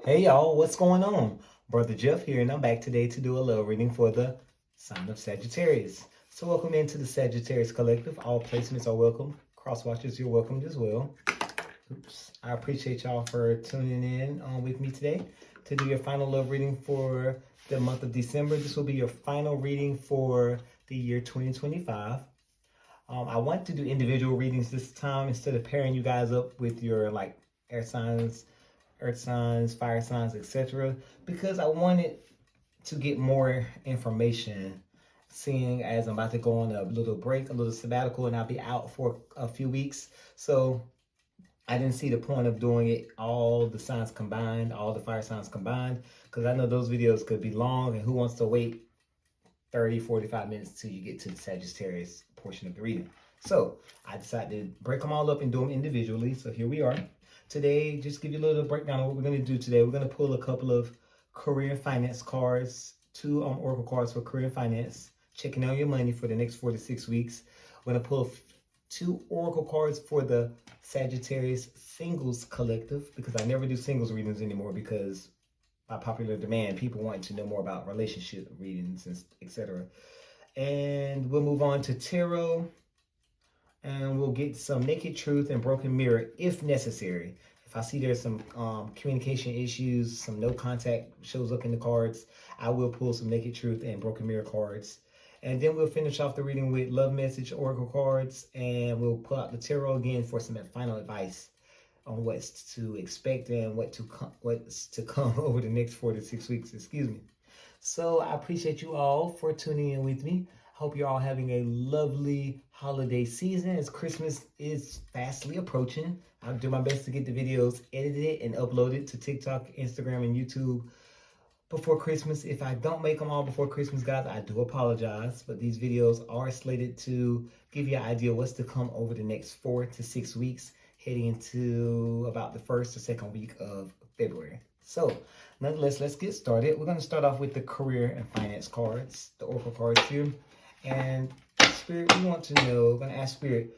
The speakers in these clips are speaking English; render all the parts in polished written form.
Hey y'all, what's going on? Brother Jeff here, and I'm back today to do a little reading for the sign of Sagittarius. So, welcome into the Sagittarius Collective. All placements are welcome. Cross watchers, you're welcomed as well. Oops. I appreciate y'all for tuning in with me today to do your final love reading for the month of December. This will be your final reading for the year 2025. I want to do individual readings this time instead of pairing you guys up with your air signs, earth signs, fire signs, etc. Because I wanted to get more information, seeing as I'm about to go on a little break, a little sabbatical, and I'll be out for a few weeks. So I didn't see the point of doing it all the signs combined, all the fire signs combined, because I know those videos could be long, and who wants to wait 30, 45 minutes till you get to the Sagittarius portion of the reading. So I decided to break them all up and do them individually. So here we are. Today, just give you a little breakdown of what we're going to do today. We're going to pull a couple of career and finance cards, two oracle cards for career and finance, checking on your money for the next 4 to 6 weeks. We're going to pull two oracle cards for the Sagittarius Singles Collective, because I never do singles readings anymore because by popular demand, people want to know more about relationship readings and etc. And we'll move on to tarot, and we'll get some naked truth and broken mirror if necessary. If I see there's some communication issues, some no contact shows up in the cards, I will pull some naked truth and broken mirror cards. And then we'll finish off the reading with love message oracle cards, and we'll pull out the tarot again for some final advice on what's to expect and what's to come over the next 4 to 6 weeks. Excuse me. So I appreciate you all for tuning in with me. Hope you're all having a lovely holiday season as Christmas is fastly approaching. I'll do my best to get the videos edited and uploaded to TikTok, Instagram, and YouTube before Christmas. If I don't make them all before Christmas, guys, I do apologize. But these videos are slated to give you an idea of what's to come over the next 4 to 6 weeks, heading into about the first or second week of February. So, nonetheless, let's get started. We're going to start off with the career and finance cards, the oracle cards here. And Spirit, we want to know, we're going to ask Spirit,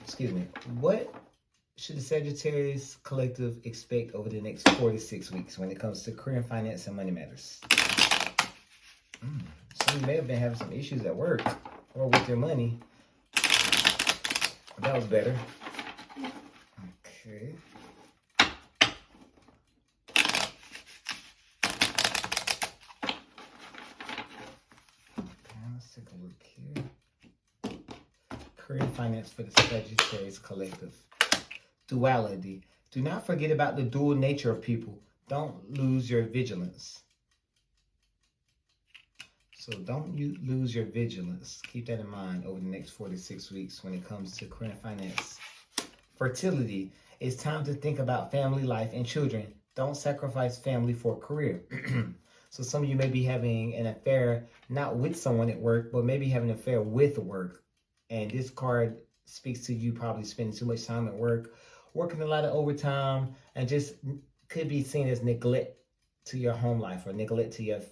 excuse me, what should the Sagittarius Collective expect over the next 4 to 6 weeks when it comes to career and finance and money matters? Some of you may have been having some issues at work or with your money. That was better. Okay. Let's take a look here. Career and finance for the Sagittarius Collective. Duality. Do not forget about the dual nature of people. Don't lose your vigilance. So don't you lose your vigilance. Keep that in mind over the next 4 to 6 weeks when it comes to career and finance. Fertility. It's time to think about family life and children. Don't sacrifice family for career. So some of you may be having an affair, not with someone at work, but maybe having an affair with work. And this card speaks to you probably spending too much time at work, working a lot of overtime, and just could be seen as neglect to your home life or neglect to your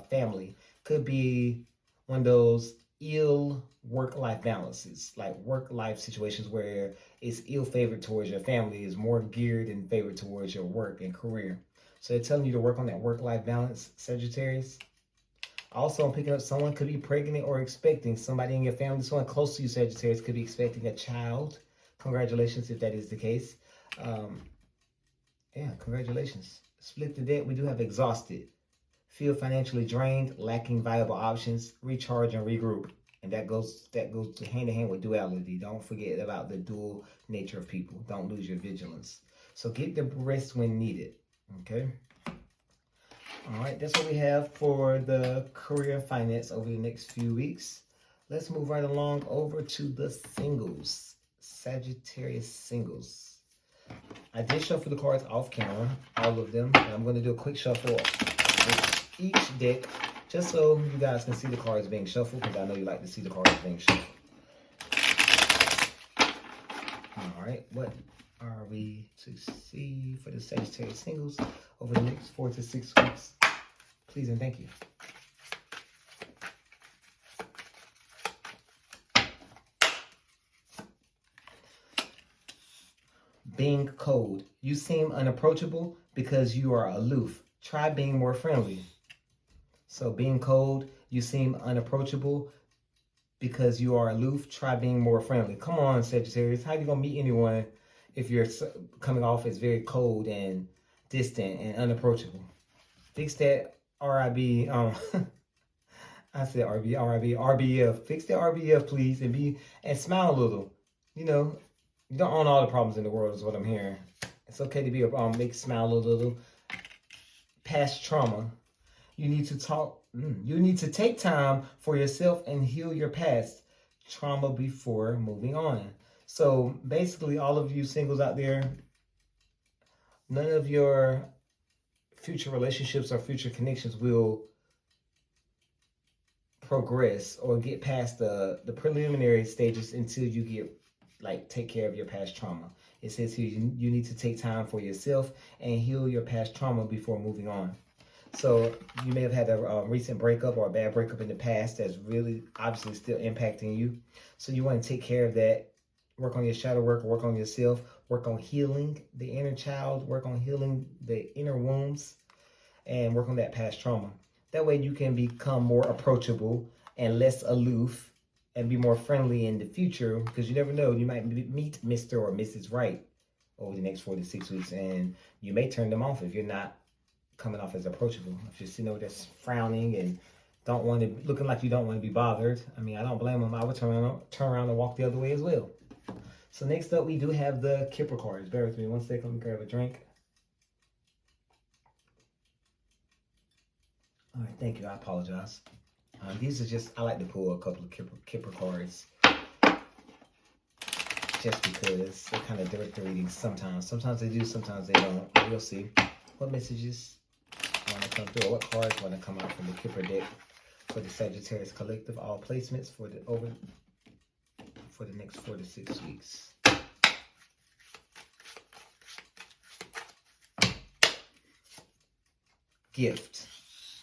family. Could be one of those ill work-life balances, like work-life situations where it's ill-favored towards your family, is more geared and favored towards your work and career. So they're telling you to work on that work-life balance, Sagittarius. Also, I'm picking up someone could be pregnant or expecting. Somebody in your family, someone close to you, Sagittarius, could be expecting a child. Congratulations if that is the case. Yeah, congratulations. Split the debt. We do have exhausted. Feel financially drained, lacking viable options, recharge and regroup. And that goes hand in hand with duality. Don't forget about the dual nature of people. Don't lose your vigilance. So get the rest when needed. Okay. All right, that's what we have for the career and finance over the next few weeks. Let's move right along over to the singles, Sagittarius singles. I did shuffle the cards off camera, all of them, and I'm going to do a quick shuffle with each deck, just so you guys can see the cards being shuffled, because I know you like to see the cards being shuffled. All right, what are we to see for the Sagittarius singles over the next 4 to 6 weeks? Please and thank you. Being cold. You seem unapproachable because you are aloof. Try being more friendly. So being cold, you seem unapproachable because you are aloof. Try being more friendly. Come on, Sagittarius. How you going to meet anyone if you're coming off as very cold and distant and unapproachable? Fix that RIB. I said RBF. Fix the RBF, please, and smile a little. You know, you don't own all the problems in the world, is what I'm hearing. It's okay to be make smile a little. Past trauma. You need to talk. You need to take time for yourself and heal your past trauma before moving on. So basically, all of you singles out there, none of your future relationships or future connections will progress or get past the preliminary stages until you get take care of your past trauma. It says here you need to take time for yourself and heal your past trauma before moving on. So you may have had a recent breakup or a bad breakup in the past that's really obviously still impacting you. So you want to take care of that. Work on your shadow work, work on yourself, work on healing the inner child, work on healing the inner wounds, and work on that past trauma. That way you can become more approachable and less aloof and be more friendly in the future, because you never know, you might meet Mr. or Mrs. Right over the next 4 to 6 weeks, and you may turn them off if you're not coming off as approachable. If you're sitting over there frowning and looking like you don't want to be bothered, I mean, I don't blame them. I would turn around and walk the other way as well. So next up, we do have the Kipper cards. Bear with me 1 second. Let me grab a drink. All right, thank you. I apologize. These are just, I like to pull a couple of Kipper cards just because they're kind of direct readings sometimes. Sometimes they do, sometimes they don't. We'll see what messages want to come through, or what cards want to come out from the Kipper deck for the Sagittarius Collective. All placements for the next 4 to 6 weeks. Gift.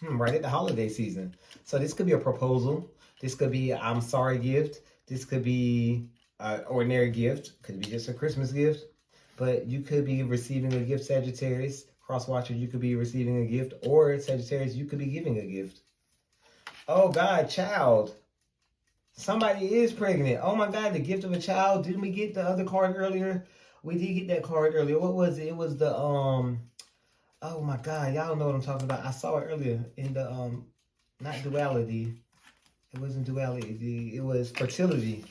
Right at the holiday season. So this could be a proposal. This could be an I'm sorry gift. This could be an ordinary gift. Could be just a Christmas gift. But you could be receiving a gift, Sagittarius. Cross-watcher, you could be receiving a gift. Or Sagittarius, you could be giving a gift. Oh God, child. Somebody is pregnant. Oh my God, the gift of a child. Didn't we get the other card earlier? We did get that card earlier. What was it? It was the oh my God, y'all know what I'm talking about. I saw it earlier in the not duality. It wasn't duality. It was fertility.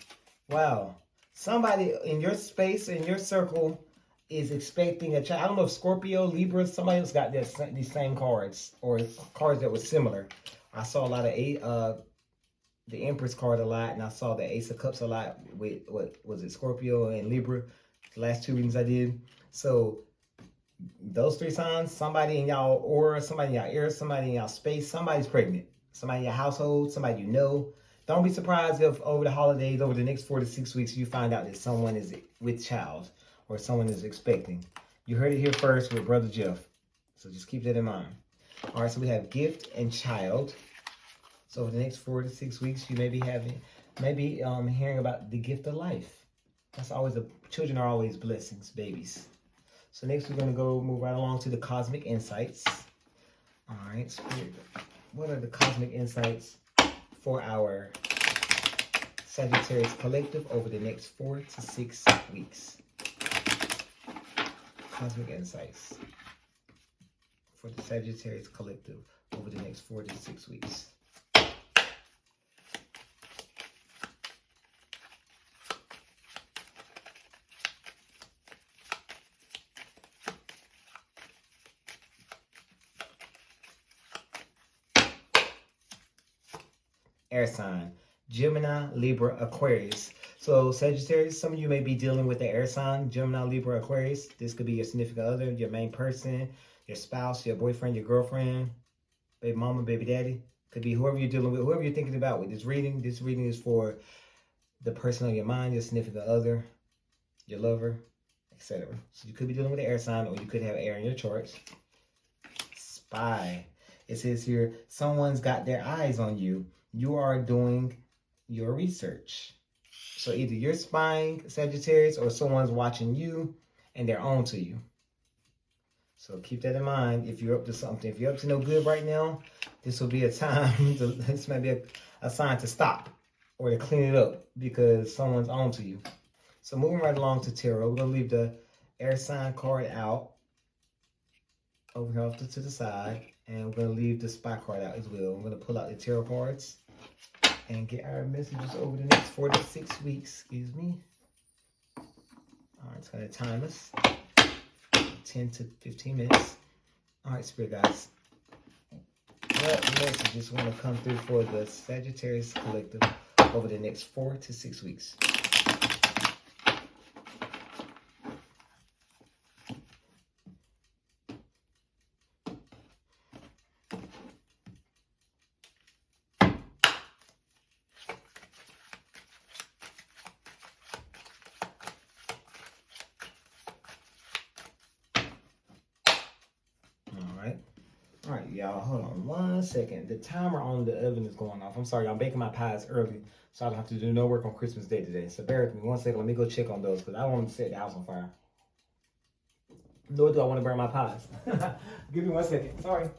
Wow. Somebody in your space, in your circle, is expecting a child. I don't know if Scorpio, Libra, somebody else got these same cards or cards that were similar. I saw a lot of the Empress card a lot, and I saw the Ace of Cups a lot with, what was it, Scorpio and Libra, the last 2 readings I did. So those 3 signs, somebody in y'all aura, somebody in y'all air, somebody in y'all space, somebody's pregnant. Somebody in your household, somebody you know. Don't be surprised if over the holidays, over the next 4 to 6 weeks, you find out that someone is with child or someone is expecting. You heard it here first with Brother Jeff. So just keep that in mind. All right, so we have gift and child. So over the next 4 to 6 weeks, you may be hearing about the gift of life. That's always children are always blessings, babies. So next we're going to move right along to the cosmic insights. All right, Spirit, what are the cosmic insights for our Sagittarius Collective over the next 4 to 6 weeks? Cosmic insights for the Sagittarius Collective over the next 4 to 6 weeks. Air sign, Gemini, Libra, Aquarius. So Sagittarius, some of you may be dealing with the air sign, Gemini, Libra, Aquarius. This could be your significant other, your main person, your spouse, your boyfriend, your girlfriend, baby mama, baby daddy. Could be whoever you're dealing with, whoever you're thinking about with this reading. This reading is for the person on your mind, your significant other, your lover, etc. So you could be dealing with the air sign, or you could have air in your charts. Spy. It says here, someone's got their eyes on you. You are doing your research. So either you're spying, Sagittarius, or someone's watching you and they're on to you. So keep that in mind if you're up to something. If you're up to no good right now, this will be a time, this might be a sign to stop or to clean it up because someone's on to you. So moving right along to tarot, we're going to leave the air sign card out over here off to the side. And we're going to leave the spy card out as well. I'm going to pull out the tarot cards and get our messages over the next 4 to 6 weeks. Excuse me. All right, it's going to time us 10 to 15 minutes. All right, Spirit guys. What messages want to come through for the Sagittarius collective over the next 4 to 6 weeks? All right, y'all, hold on 1 second. The timer on the oven is going off. I'm sorry, I'm baking my pies early, so I don't have to do no work on Christmas Day today. So bear with me 1 second. Let me go check on those because I don't want to set the house on fire. Nor do I want to burn my pies. Give me 1 second. Sorry.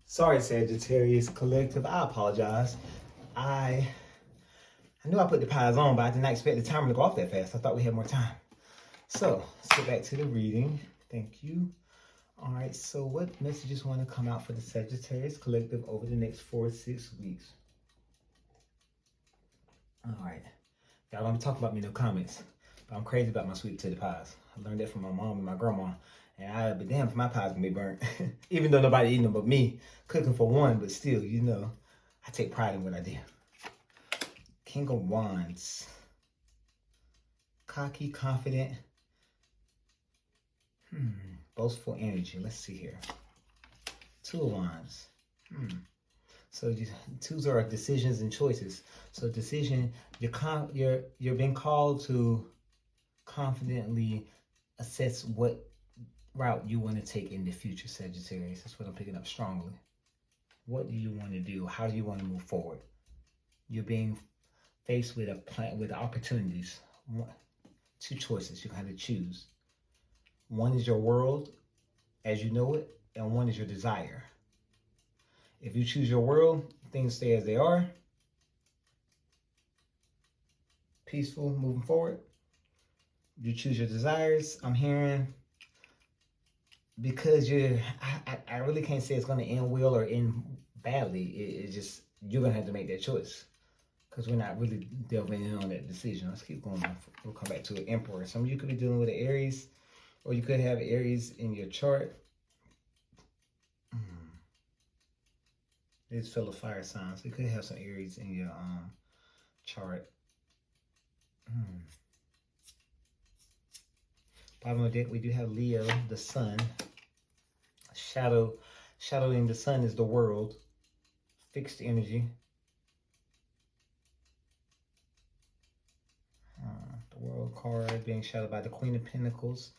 Sorry, Sagittarius collective. I apologize. I knew I put the pies on, but I did not expect the timer to go off that fast. I thought we had more time. So, let's get back to the reading. Thank you. All right, so what messages want to come out for the Sagittarius collective over the next 4 to 6 weeks? All right. Y'all don't talk about me in no comments, but I'm crazy about my sweet potato pies. I learned that from my mom and my grandma, and I'd be damned if my pies can be burnt. Even though nobody eating them but me, cooking for one, but still, you know, I take pride in what I do. King of Wands. Cocky, confident. Boastful energy. Let's see here. Two of Wands. So twos are decisions and choices. So decision, you're being called to confidently assess what route you want to take in the future, Sagittarius. That's what I'm picking up strongly. What do you want to do? How do you want to move forward? You're being faced with a plan, with opportunities. 2 choices you have to choose. One is your world as you know it, and one is your desire. If you choose your world, things stay as they are. Peaceful, moving forward. You choose your desires. I'm hearing because I really can't say it's going to end well or end badly. It's just, you're going to have to make that choice because we're not really delving in on that decision. Let's keep going. We'll come back to an Emperor. Some of you could be dealing with an Aries, or you could have Aries in your chart. It's full of fire signs. You could have some Aries in your chart. Bottom of the deck, we do have Leo, the sun. Shadowing the sun is the world. Fixed energy. The world card being shadowed by the Queen of Pentacles.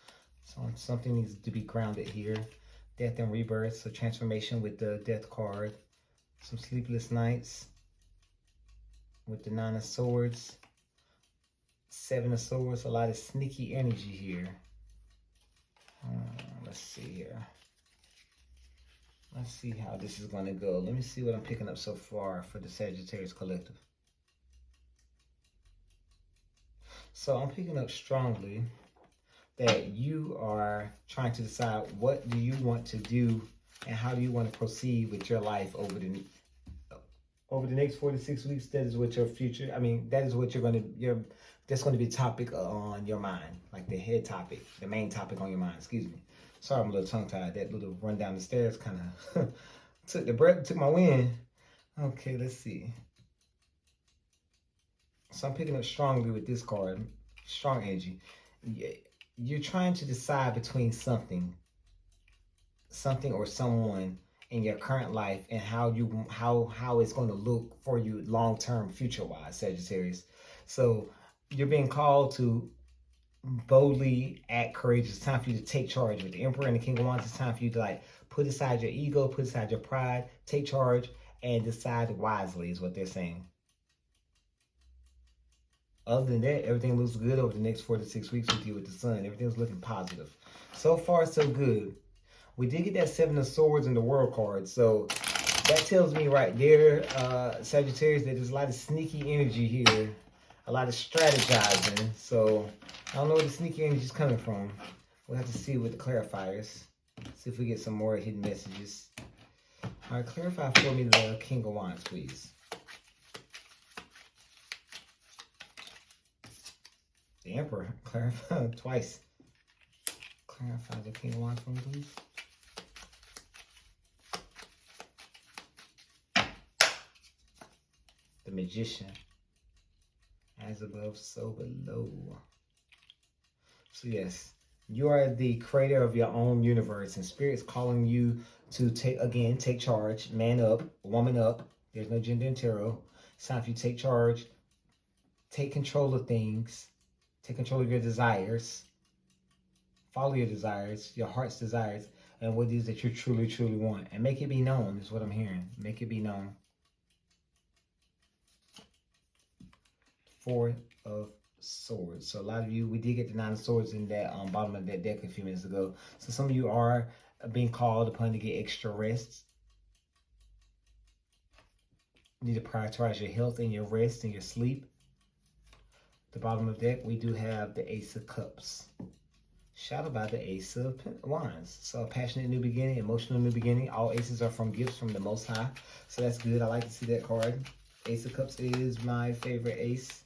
So something needs to be grounded here. Death and rebirth, so transformation with the death card. Some sleepless nights with the 9 of Swords. 7 of Swords, a lot of sneaky energy here. Let's see here. Let's see how this is going to go. Let me see what I'm picking up so far for the Sagittarius collective. So I'm picking up strongly that you are trying to decide what do you want to do and how do you want to proceed with your life over the next 4 to 6 weeks. That is what your future, I mean, that is what that's going to be a topic on your mind, like the head topic, the main topic on your mind, excuse me. Sorry, I'm a little tongue-tied. That little run down the stairs kind of took my wind. Okay, let's see. So I'm picking up strongly with this card, strong energy. You're trying to decide between something or someone in your current life and how it's going to look for you long term, future wise, Sagittarius. So you're being called to boldly act courageous. It's time for you to take charge. With the Emperor and the King of Wands, it's time for you to like put aside your ego, put aside your pride, take charge, and decide wisely. Is what they're saying. Other than that, everything looks good over the next 4 to 6 weeks with you with the sun. Everything's looking positive. So far, so good. We did get that Seven of Swords in the World card. So that tells me right there, Sagittarius, that there's a lot of sneaky energy here. A lot of strategizing. So I don't know where the sneaky energy is coming from. We'll have to see with the clarifiers. See if we get some more hidden messages. All right, clarify for me the King of Wands, please. The Emperor, clarify twice. Clarify the King of Wands for me, please. The Magician. As above, so below. So yes, you are the creator of your own universe, and Spirit's calling you to take charge, man up, woman up. There's no gender in tarot. It's time for you to take charge, take control of things, take control of your desires, follow your desires, your heart's desires, and what it is that you truly, truly want, and make it be known. Is what I'm hearing. Make it be known. Four of Swords. So a lot of you, we did get the Nine of Swords in that bottom of that deck a few minutes ago. So some of you are being called upon to get extra rest. You need to prioritize your health and your rest and your sleep. The bottom of the deck, we do have the Ace of Cups, shadowed by the Ace of Wands. So a passionate new beginning, emotional new beginning. All aces are from gifts from the Most High. So that's good. I like to see that card. Ace of Cups is my favorite ace.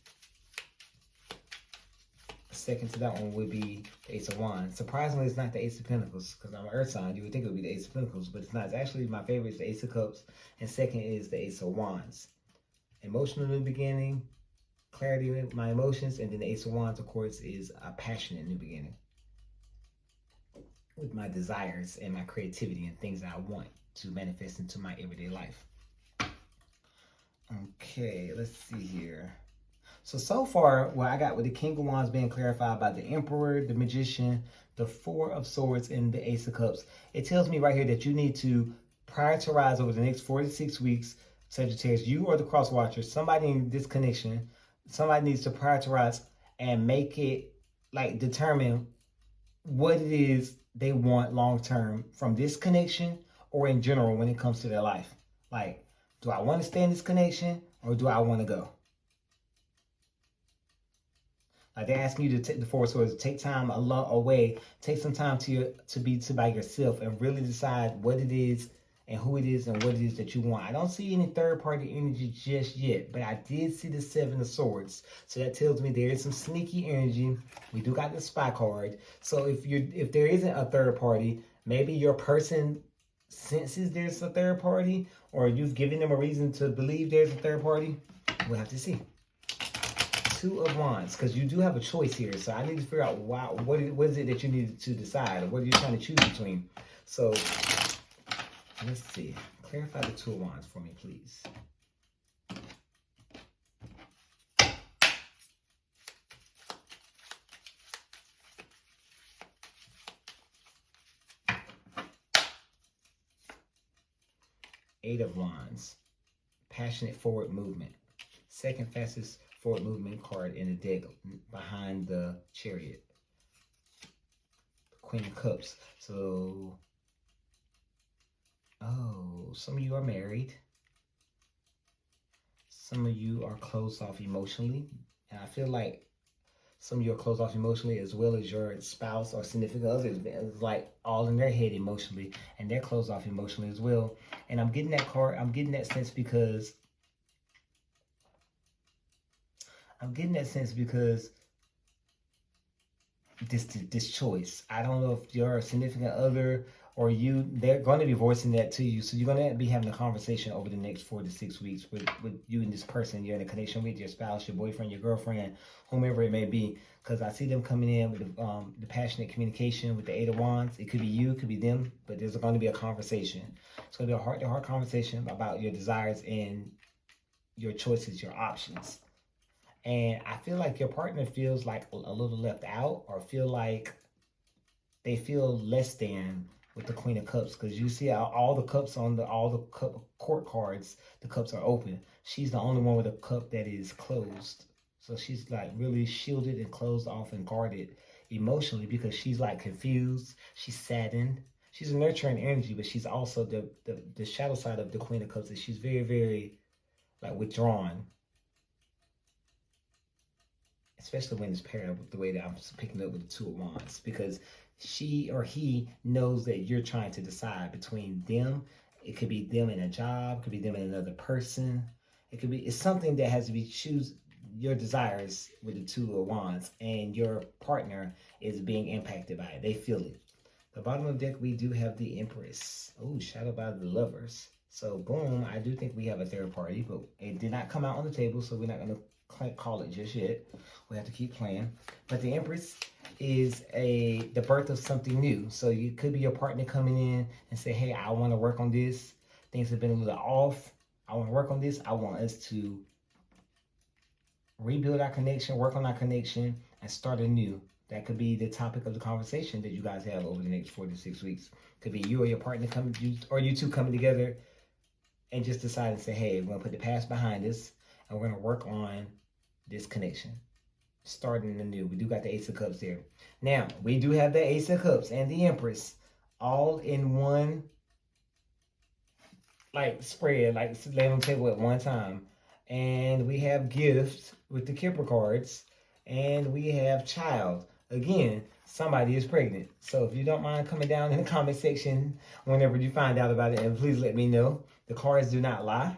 Second to that one would be the Ace of Wands. Surprisingly, it's not the Ace of Pentacles, because I'm an Earth sign. You would think it would be the Ace of Pentacles, but it's not. It's actually my favorite is the Ace of Cups, and second is the Ace of Wands. Emotional new beginning, clarity with my emotions, and then the Ace of Wands, of course, is a passionate new beginning with my desires and my creativity and things that I want to manifest into my everyday life. Okay, let's see here. So far, what I got with the King of Wands being clarified by the Emperor, the Magician, the Four of Swords, and the Ace of Cups, it tells me right here that you need to prioritize over the next 4 to 6 weeks, Sagittarius. You are the cross watcher. Somebody in this connection, somebody needs to prioritize and make it, like, determine what it is they want long term from this connection or in general when it comes to their life. Like, do I want to stay in this connection or do I want to go? Like they're asking you to take the Four of Swords, take time away, take some time to be by yourself and really decide what it is and who it is and what it is that you want. I don't see any third party energy just yet, but I did see the Seven of Swords. So that tells me there is some sneaky energy. We do got the Spy card. So if there isn't a third party, maybe your person senses there's a third party, or you've given them a reason to believe there's a third party. We'll have to see. Two of Wands, because you do have a choice here. So I need to figure out what is it that you need to decide, or what are you trying to choose between. So let's see. Clarify the Two of Wands for me, please. Eight of Wands. Passionate forward movement. Second fastest forward movement card in the deck behind the Chariot. Queen of Cups. So, Oh, some of you are married. Some of you are closed off emotionally. And I feel like some of you are closed off emotionally as well as your spouse or significant other is like all in their head emotionally and they're closed off emotionally as well. And I'm getting that card, I'm getting that sense because this choice. I don't know if your significant other or you, they're going to be voicing that to you. So you're going to be having a conversation over the next 4 to 6 weeks with you and this person you're in a connection with, your spouse, your boyfriend, your girlfriend, whomever it may be. Because I see them coming in with the passionate communication with the Eight of Wands. It could be you, it could be them, but there's going to be a conversation. It's going to be a heart-to-heart conversation about your desires and your choices, your options. And I feel like your partner feels like a little left out or feel like they feel less than with the Queen of Cups because you see all the cups on all the court cards, the cups are open. She's the only one with a cup that is closed. So she's like really shielded and closed off and guarded emotionally because she's like confused. She's saddened. She's a nurturing energy, but she's also the shadow side of the Queen of Cups is she's very, very like withdrawn, especially when it's paired up with the way that I'm picking up with the Two of Wands, because she or he knows that you're trying to decide between them. It could be them in a job, it could be them in another person. It's something that has to be choose your desires with the Two of Wands, and your partner is being impacted by it. They feel it. The bottom of the deck, we do have the Empress. Oh, shadowed by the Lovers. So, boom, I do think we have a third party, but it did not come out on the table, so we're not going to call it just yet. We have to keep playing. But the Empress is the birth of something new. So you could be your partner coming in and say, hey, I want to work on this. Things have been a little off. I want to work on this. I want us to rebuild our connection, work on our connection, and start anew. That could be the topic of the conversation that you guys have over the next 4 to 6 weeks. Could be you or your partner you two coming together and just decide to say, hey, we're going to put the past behind us and we're going to work on this connection. Starting anew. We do got the Ace of Cups there. Now, we do have the Ace of Cups and the Empress all in one like spread, like laying on the table at one time. And we have gifts with the Kipper cards. And we have child. Again, somebody is pregnant. So if you don't mind coming down in the comment section whenever you find out about it, and please let me know. The cards do not lie.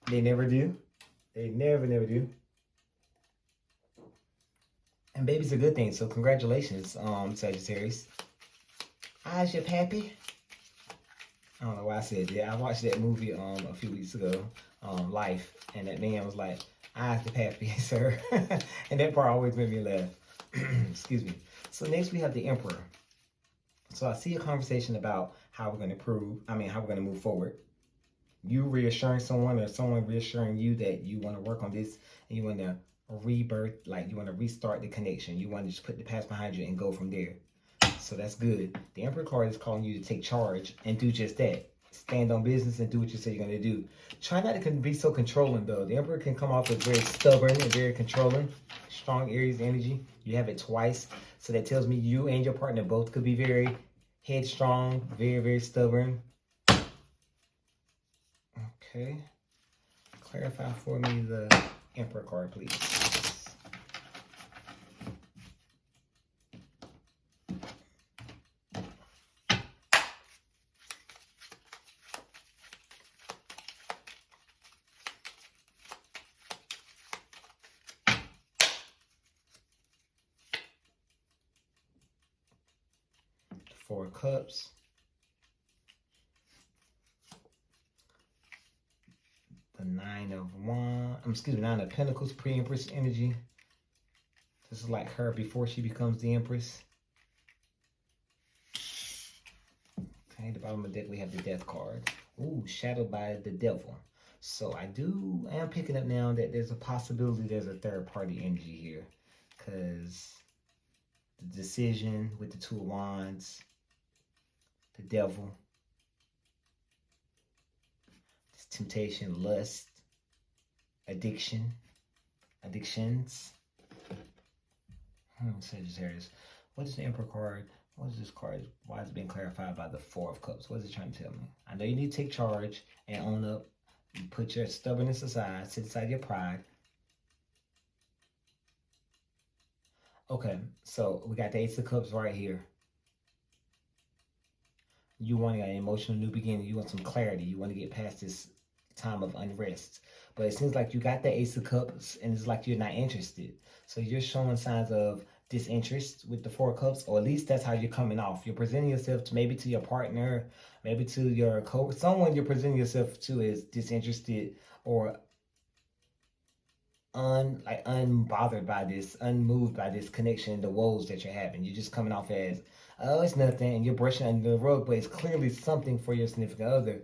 They never do. They never do. And baby's a good thing, so congratulations, Sagittarius. How's your pappy? I don't know why I said that. I watched that movie a few weeks ago, Life, and that man was like, "How's the pappy, sir?" And that part always made me laugh. Excuse me. So next we have the Emperor. So I see a conversation about how we're going to move forward. You reassuring someone or someone reassuring you that you want to work on this and you want to rebirth, like you want to restart the connection. You want to just put the past behind you and go from there. So that's good. The Emperor card is calling you to take charge and do just that. Stand on business and do what you say you're going to do. Try not to be so controlling, though. The Emperor can come off as very stubborn and very controlling. Strong Aries energy. You have it twice. So that tells me you and your partner both could be very headstrong, very, very stubborn. Okay. Clarify for me the Emperor card, please. Four of Cups. The Nine of Pentacles, pre-Empress energy. This is like her before she becomes the Empress. Okay, the bottom of the deck we have the Death card. Ooh, shadowed by the Devil. So I am picking up now that there's a possibility there's a third party energy here. Because the decision with the Two of Wands, the Devil, this temptation, lust, addictions. Sagittarius. What is the Emperor card What is this card? Why is it being clarified by the Four of Cups? What is it trying to tell me? I know you need to take charge and own up. You put your stubbornness aside, sit aside your pride. Okay, so we got the Ace of Cups right here. You want an emotional new beginning. You want some clarity. You want to get past this time of unrest. But it seems like you got the Ace of Cups and it's like you're not interested. So you're showing signs of disinterest with the Four of Cups, or at least that's how you're coming off. You're presenting yourself to maybe to your partner, maybe to your someone you're presenting yourself to is disinterested or unbothered by this, unmoved by this connection, the woes that you're having. You're just coming off as, oh, it's nothing, and you're brushing under the rug, but it's clearly something for your significant other.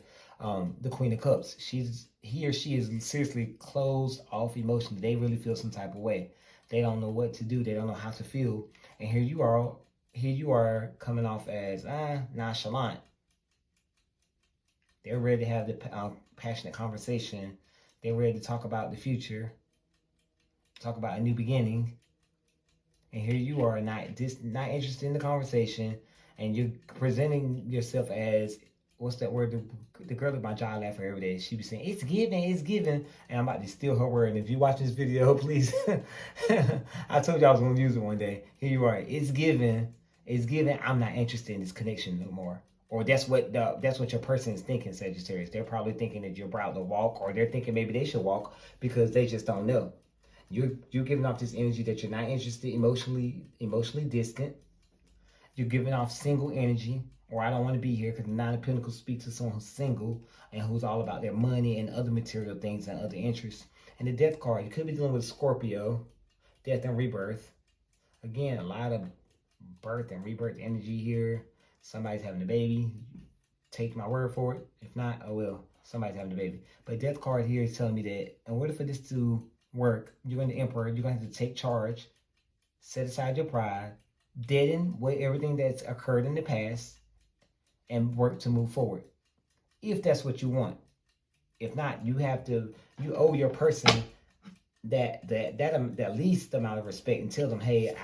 The Queen of Cups, he or she is seriously closed off emotionally. They really feel some type of way. They don't know what to do. They don't know how to feel. And here you are coming off as nonchalant. They're ready to have the passionate conversation. They're ready to talk about the future, talk about a new beginning, and here you are not interested in the conversation, and you're presenting yourself as, what's that word? The girl at my job laugh every day. She be saying, it's giving, and I'm about to steal her word. And if you watch this video, please, I told you I was gonna use it one day. Here you are, it's giving. I'm not interested in this connection no more. Or that's what your person is thinking, Sagittarius. They're probably thinking that you're about to walk, or they're thinking maybe they should walk because they just don't know. You're giving off this energy that you're not interested, emotionally distant. You're giving off single energy, or I don't want to be here, because the Nine of Pentacles speaks to someone who's single and who's all about their money and other material things and other interests. And the Death card, you could be dealing with Scorpio, death and rebirth. Again, a lot of birth and rebirth energy here. Somebody's having a baby. Take my word for it. If not, oh well, somebody's having a baby. But Death card here is telling me that in order for this to work, you're going to Emperor, you're going to have to take charge, set aside your pride, deaden everything that's occurred in the past, and work to move forward. If that's what you want. If not, you owe your person that least amount of respect and tell them, hey,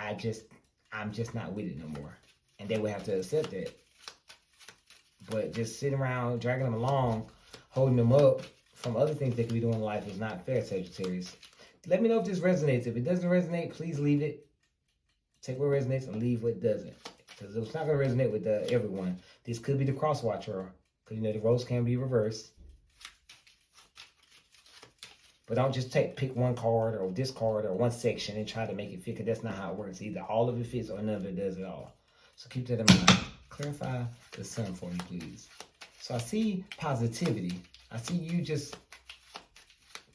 I'm just not with it no more. And they would have to accept that. But just sitting around, dragging them along, holding them up from other things they could be doing in life is not fair, Sagittarius. Let me know if this resonates. If it doesn't resonate, please leave it. Take what resonates and leave what doesn't. Because it's not going to resonate with everyone. This could be the cross watcher. Because, the roles can be reversed. But don't just pick one card or this card or one section and try to make it fit. Because that's not how it works. Either all of it fits or none of it does at all. So keep that in mind. Clarify the sun for me, please. So I see positivity. I see you just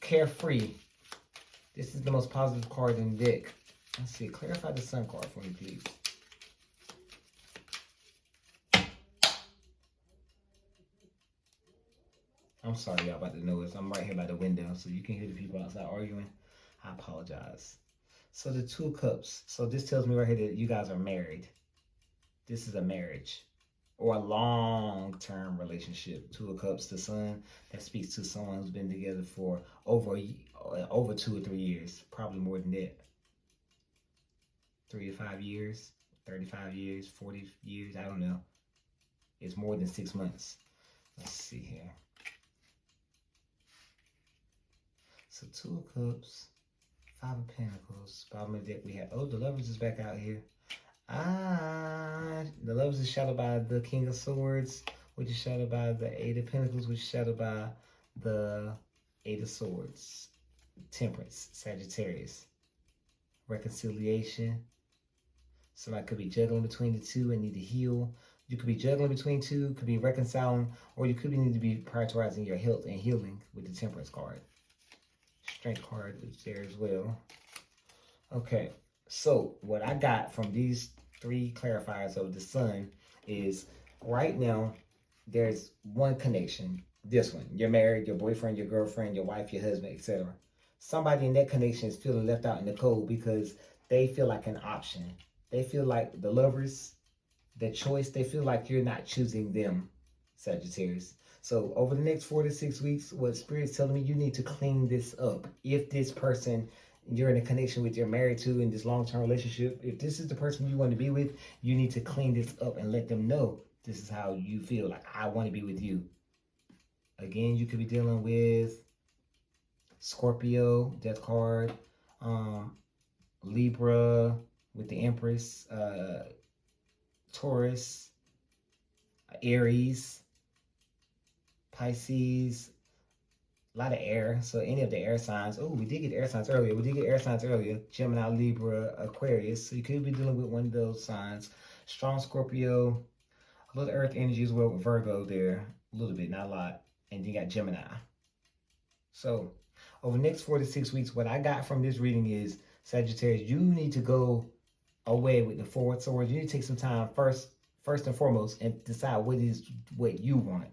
carefree. This is the most positive card in the deck. Let's see. Clarify the sun card for me, please. I'm sorry, y'all, about the noise. I'm right here by the window, so you can hear the people outside arguing. I apologize. So the Two of Cups. So this tells me right here that you guys are married. This is a marriage or a long-term relationship. Two of Cups, the sun, that speaks to someone who's been together for over 2 or 3 years, probably more than that. 3 to 5 years, 35 years, 40 years, I don't know. It's more than 6 months. Let's see here. So Two of Cups, Five of Pentacles, bottom of the deck we have, the Lovers is back out here. The Lovers is shadowed by the King of Swords, which is shadowed by the Eight of Pentacles, which is shadowed by the Eight of Swords. Temperance, Sagittarius. Reconciliation. Somebody could be juggling between the two and need to heal. You could be juggling between two, could be reconciling, or you could need to be prioritizing your health and healing with the Temperance card. Strength card is there as well. Okay, so what I got from these 3 clarifiers of the sun is right now there's one connection. This one, you're married, your boyfriend, your girlfriend, your wife, your husband, etc. Somebody in that connection is feeling left out in the cold because they feel like an option. They feel like the Lovers, the choice, they feel like you're not choosing them, Sagittarius. So over the next 4 to 6 weeks, what Spirit's telling me, you need to clean this up. If this person you're in a connection with, you're married to in this long-term relationship, if this is the person you want to be with, you need to clean this up and let them know this is how you feel. Like, I want to be with you. Again, you could be dealing with Scorpio, death card, Libra with the Empress, Taurus, Aries, Pisces, a lot of air. So any of the air signs. Oh, we did get air signs earlier. Gemini, Libra, Aquarius. So you could be dealing with one of those signs. Strong Scorpio, a little earth energy as well with Virgo there. A little bit, not a lot. And then you got Gemini. So over the next 4 to 6 weeks, what I got from this reading is, Sagittarius, you need to go away with the Four of Swords. You need to take some time first and foremost, and decide what you want.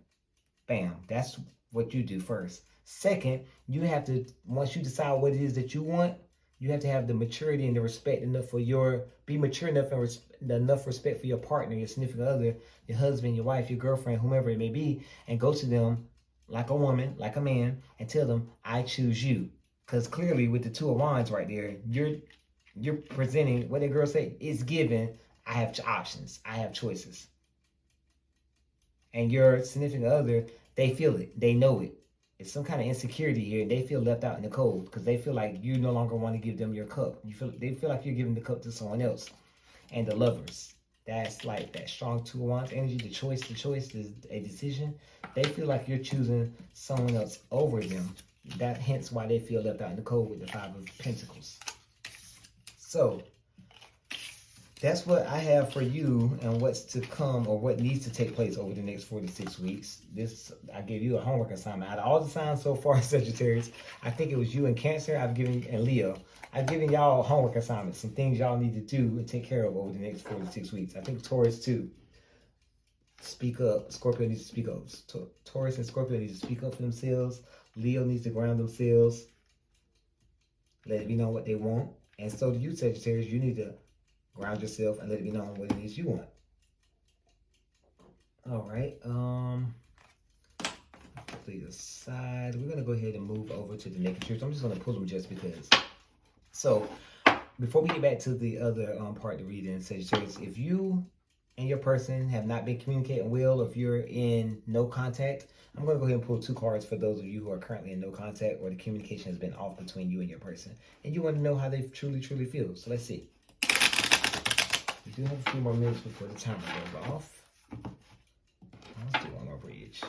Bam. That's what you do first. Second, you have to, once you decide what it is that you want, you have to have the maturity and the respect enough be mature enough and enough respect for your partner, your significant other, your husband, your wife, your girlfriend, whomever it may be, and go to them like a woman, like a man, and tell them, I choose you. Because clearly with the Two of Wands right there, you're presenting what the girl said, it's given, I have options, I have choices. And your significant other, they feel it, they know it. It's some kind of insecurity here, and they feel left out in the cold because they feel like you no longer want to give them your cup. They feel like you're giving the cup to someone else. And the Lovers, that's like that strong Two of Wands energy. The choice is a decision. They feel like you're choosing someone else over them. That hence why they feel left out in the cold with the Five of Pentacles. So that's what I have for you and what's to come, or what needs to take place over the next 4 to 6 weeks. I gave you a homework assignment. Out of all the signs so far, Sagittarius, I think it was you and Cancer, and Leo. I've given y'all homework assignments, some things y'all need to do and take care of over the next 4 to 6 weeks. I think Taurus too. Speak up. Scorpio needs to speak up. Taurus and Scorpio need to speak up for themselves. Leo needs to ground themselves. Let it be known what they want. And so do you, Sagittarius. You need to ground yourself and let it be known what it is you want. All right. Put these aside. We're gonna go ahead and move over to the naked truth. I'm just gonna pull them just because. So before we get back to the other part of the reading, Sagittarius, if you and your person have not been communicating well, or if you're in no contact, I'm going to go ahead and pull 2 cards for those of you who are currently in no contact, or the communication has been off between you and your person, and you want to know how they truly feel. So let's see. We do have a few more minutes before the timer goes off. Let's do one more bridge.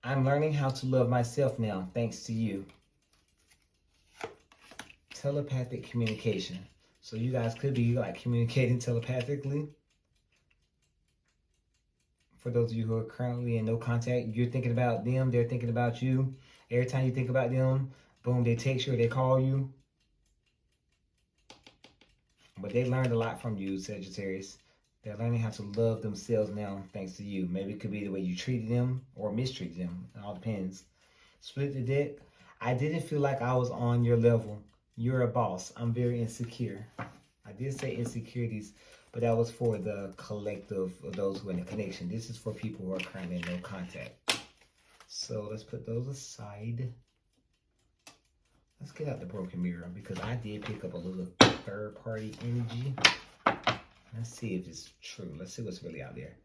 I'm learning how to love myself now, thanks to you. Telepathic communication. So you guys could be like communicating telepathically. For those of you who are currently in no contact, you're thinking about them, they're thinking about you. Every time you think about them, boom, they text you or they call you. But they learned a lot from you, Sagittarius. They're learning how to love themselves now, thanks to you. Maybe it could be the way you treated them or mistreated them. It all depends. Split the deck. I didn't feel like I was on your level. You're a boss. I'm very insecure. I did say insecurities, but that was for the collective of those who are in a connection. This is for people who are currently in no contact. So let's put those aside. Let's get out the broken mirror, because I did pick up a little third-party energy. Let's see if it's true. Let's see what's really out there.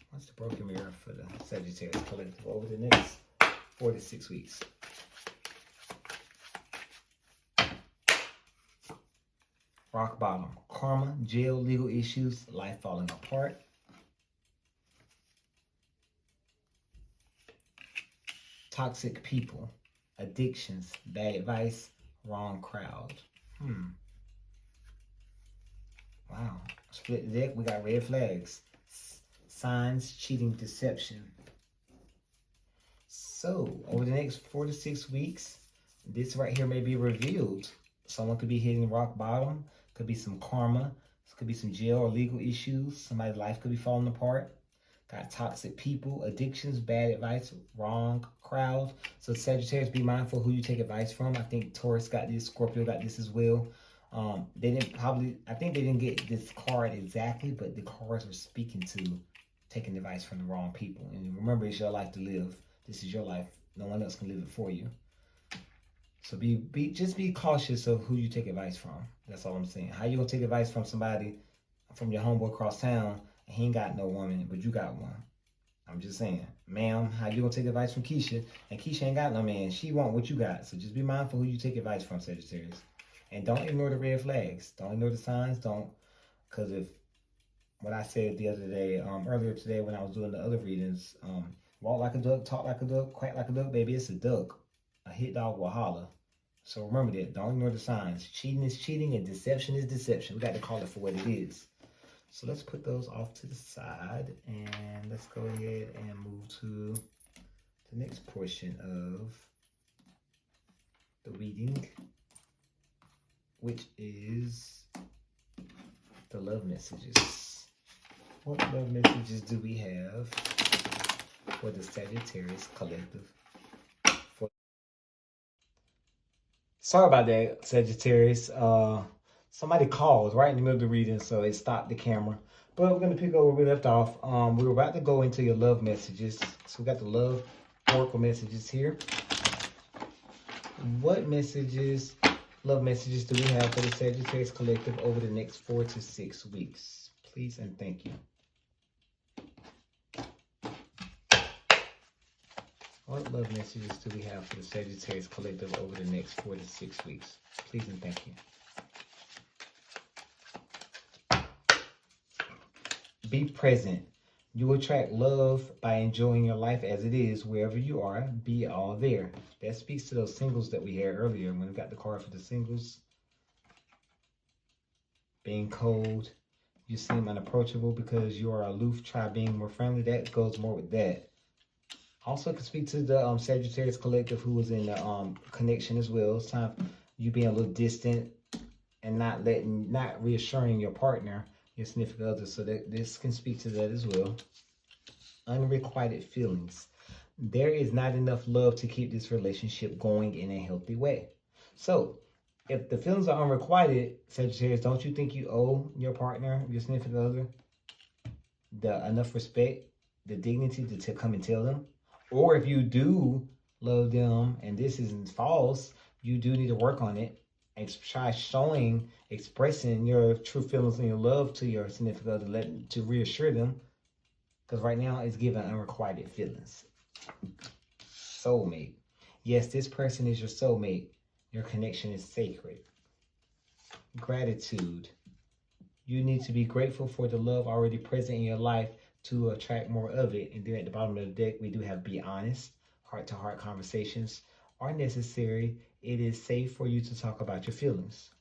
What's the broken mirror for the Sagittarius collective over the next 4 to 6 weeks? Rock bottom. Karma, jail, legal issues, life falling apart. Toxic people, addictions, bad advice, wrong crowd. Wow. Split the deck, we got red flags. Signs, cheating, deception. So, over the next 4 to 6 weeks, this right here may be revealed. Someone could be hitting rock bottom. Could be some karma. Could be some jail or legal issues. Somebody's life could be falling apart. Got toxic people, addictions, bad advice, wrong crowd. So Sagittarius, be mindful who you take advice from. I think Taurus got this, Scorpio got this as well. They didn't probably, I think they didn't get this card exactly, but the cards were speaking to taking advice from the wrong people. And remember, it's your life to live. This is your life. No one else can live it for you. So just be cautious of who you take advice from. That's all I'm saying. How you gonna take advice from somebody, from your homeboy across town, and he ain't got no woman, but you got one? I'm just saying, ma'am, how you gonna take advice from Keisha, and Keisha ain't got no man? She want what you got. So just be mindful who you take advice from, Sagittarius. And don't ignore the red flags. Don't ignore the signs. Because if what I said the other day, earlier today when I was doing the other readings, walk like a duck, talk like a duck, quack like a duck, baby, it's a duck. A hit dog will holler. So remember that. Don't ignore the signs. Cheating is cheating and deception is deception. We got to call it for what it is. So let's put those off to the side and let's go ahead and move to the next portion of the reading, which is the love messages. What love messages do we have for the Sagittarius collective? Sorry about that, Sagittarius. Somebody called right in the middle of the reading, so it stopped the camera. But we're going to pick up where we left off. We were about to go into your love messages. So we got the love oracle messages here. What messages, love messages, do we have for the Sagittarius collective over the next 4 to 6 weeks? Please and thank you. What love messages do we have for the Sagittarius collective over the next 4 to 6 weeks? Please and thank you. Be present. You attract love by enjoying your life as it is, wherever you are. Be all there. That speaks to those singles that we had earlier when we got the card for the singles. Being cold. You seem unapproachable because you are aloof. Try being more friendly. That goes more with that. Also can speak to the Sagittarius collective who was in the connection as well. It's time you being a little distant and not reassuring your partner, your significant other. So that this can speak to that as well. Unrequited feelings. There is not enough love to keep this relationship going in a healthy way. So if the feelings are unrequited, Sagittarius, don't you think you owe your partner, your significant other, the enough respect, the dignity to come and tell them? Or if you do love them and this isn't false, you do need to work on it and try expressing your true feelings and your love to your significant other to reassure them. Because right now it's giving unrequited feelings. Soulmate. Yes, this person is your soulmate. Your connection is sacred. Gratitude. You need to be grateful for the love already present in your life to attract more of it. And then at the bottom of the deck, we do have be honest. Heart-to-heart conversations are necessary. It is safe for you to talk about your feelings.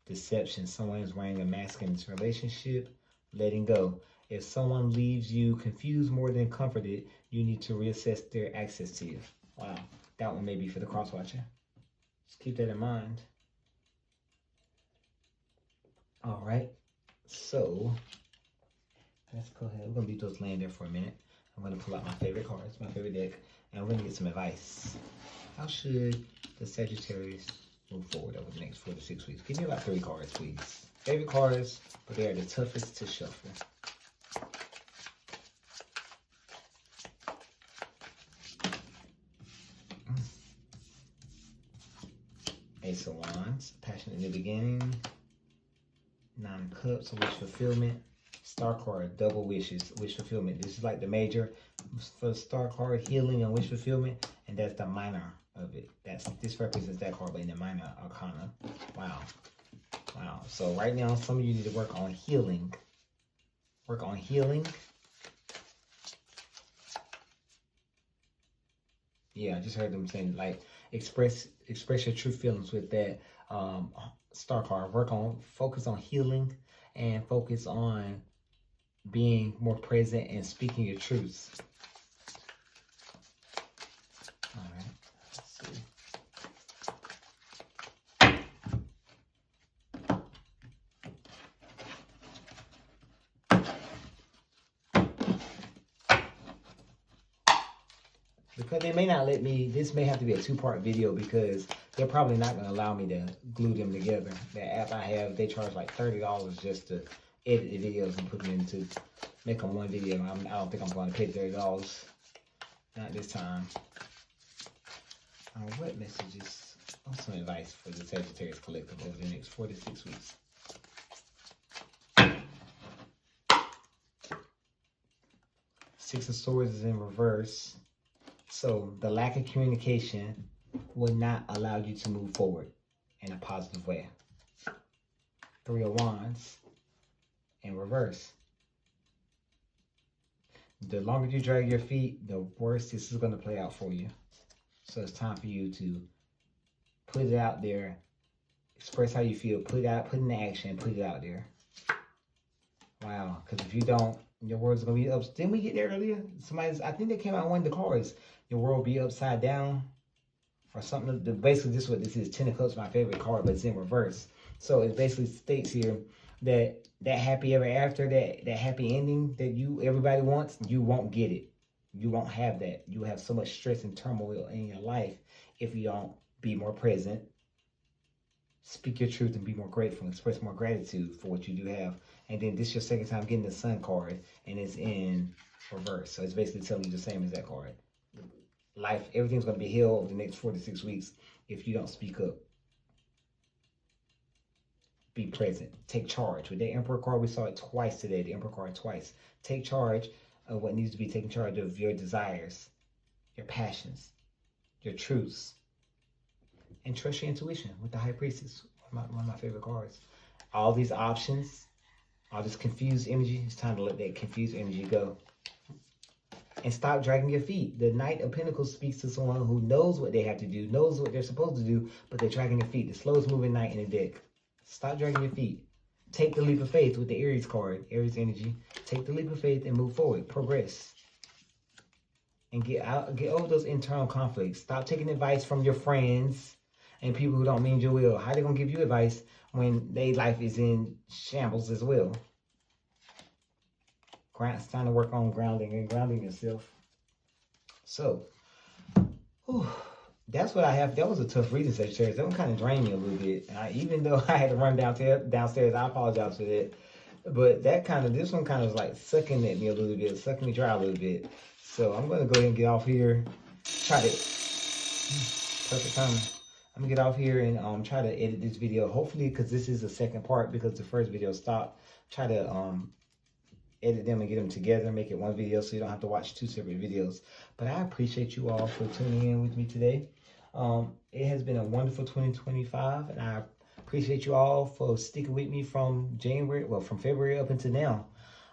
Deception. Someone is wearing a mask in this relationship. Letting go. If someone leaves you confused more than comforted, you need to reassess their access to you. Wow. That one may be for the cross-watcher. Just keep that in mind. All right. So let's go ahead. We're going to leave those laying there for a minute. I'm going to pull out my favorite cards, my favorite deck, and we're going to get some advice. How should the Sagittarius move forward over the next 4 to 6 weeks? Give me about 3 cards, please. Favorite cards, but they are the toughest to shuffle. Ace of Wands, passion in the beginning. 9 of Cups, wish fulfillment. Star card, double wishes, wish fulfillment. This is like the major for the star card, healing and wish fulfillment, and that's the minor of it. This represents that card, but in the minor arcana. Wow. Wow. So right now, some of you need to work on healing. Work on healing. Yeah, I just heard them saying like express your true feelings with that star card. Focus on healing and focus on being more present and speaking your truths. because they may not let me. This may have to be a 2-part video because they're probably not going to allow me to glue them together. The app I have, they charge like $30 just to edit the videos and put them into, make them one video. I don't think I'm going to pay $30. Not this time. What messages? Some advice for the Sagittarius collective over the next 4 to 6 weeks. Six of Swords is in reverse. So the lack of communication will not allow you to move forward in a positive way. 3 of Wands in reverse. The longer you drag your feet, the worse this is going to play out for you. So it's time for you to put it out there, express how you feel, put it out, put it in action, put it out there. Wow, because if you don't, your world's going to be up. Didn't we get there earlier? I think they came out one of the cards. Your world will be upside down or something. Basically, this is what this is. 10 of Cups, my favorite card, but it's in reverse. So it basically states here that happy ever after, that happy ending that everybody wants, you won't get it. You won't have that. You have so much stress and turmoil in your life if you don't be more present, speak your truth, and be more grateful, express more gratitude for what you do have. And then this is your second time getting the Sun card, and it's in reverse. So it's basically telling you the same as that card. Life, everything's going to be hell over the next 4 to 6 weeks if you don't speak up. Be present. Take charge. With the Emperor card, we saw it twice today. The Emperor card twice. Take charge of what needs to be taken charge of: your desires, your passions, your truths, and trust your intuition with the High Priestess, one of my favorite cards. All these options, all this confused energy, it's time to let that confused energy go. And stop dragging your feet. The Knight of Pentacles speaks to someone who knows what they have to do, knows what they're supposed to do, but they're dragging their feet. The slowest moving Knight in the deck. Stop dragging your feet. Take the leap of faith with the Aries card, Aries energy. Take the leap of faith and move forward. Progress. And get over those internal conflicts. Stop taking advice from your friends and people who don't mean you well. How they going to give you advice when their life is in shambles as well? It's time to work on grounding yourself. So, that's what I have. That was a tough reading, Sagittarius. That one kind of drained me a little bit. Even though I had to run downstairs, I apologize for that. But this one kind of was like sucking at me a little bit, sucking me dry a little bit. So I'm going to go ahead and get off here. Perfect timing. I'm going to get off here and try to edit this video. Hopefully, because this is the second part, because the first video stopped. Try to edit them and get them together, make it one video so you don't have to watch 2 separate videos. But I appreciate you all for tuning in with me today. It has been a wonderful 2025, and I appreciate you all for sticking with me from February up until now.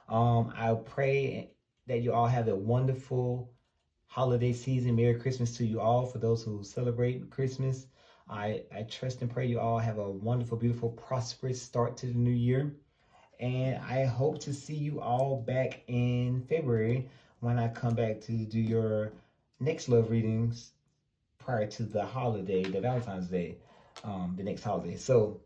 I pray that you all have a wonderful holiday season. Merry Christmas to you all. For those who celebrate Christmas, I trust and pray you all have a wonderful, beautiful, prosperous start to the new year. And I hope to see you all back in February when I come back to do your next love readings prior to the holiday, the Valentine's Day, the next holiday. So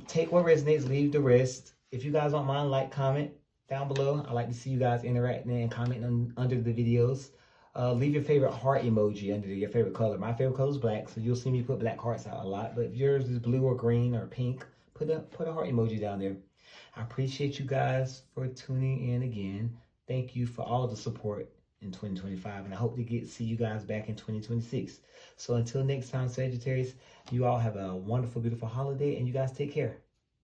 take what resonates, leave the rest. If you guys don't mind, like, comment down below. I like to see you guys interacting and commenting under the videos. Leave your favorite heart emoji under your favorite color. My favorite color is black, so you'll see me put black hearts out a lot. But if yours is blue or green or pink, put a heart emoji down there. I appreciate you guys for tuning in again. Thank you for all the support in 2025, and I hope to see you guys back in 2026. So until next time, Sagittarius, you all have a wonderful, beautiful holiday, and you guys take care.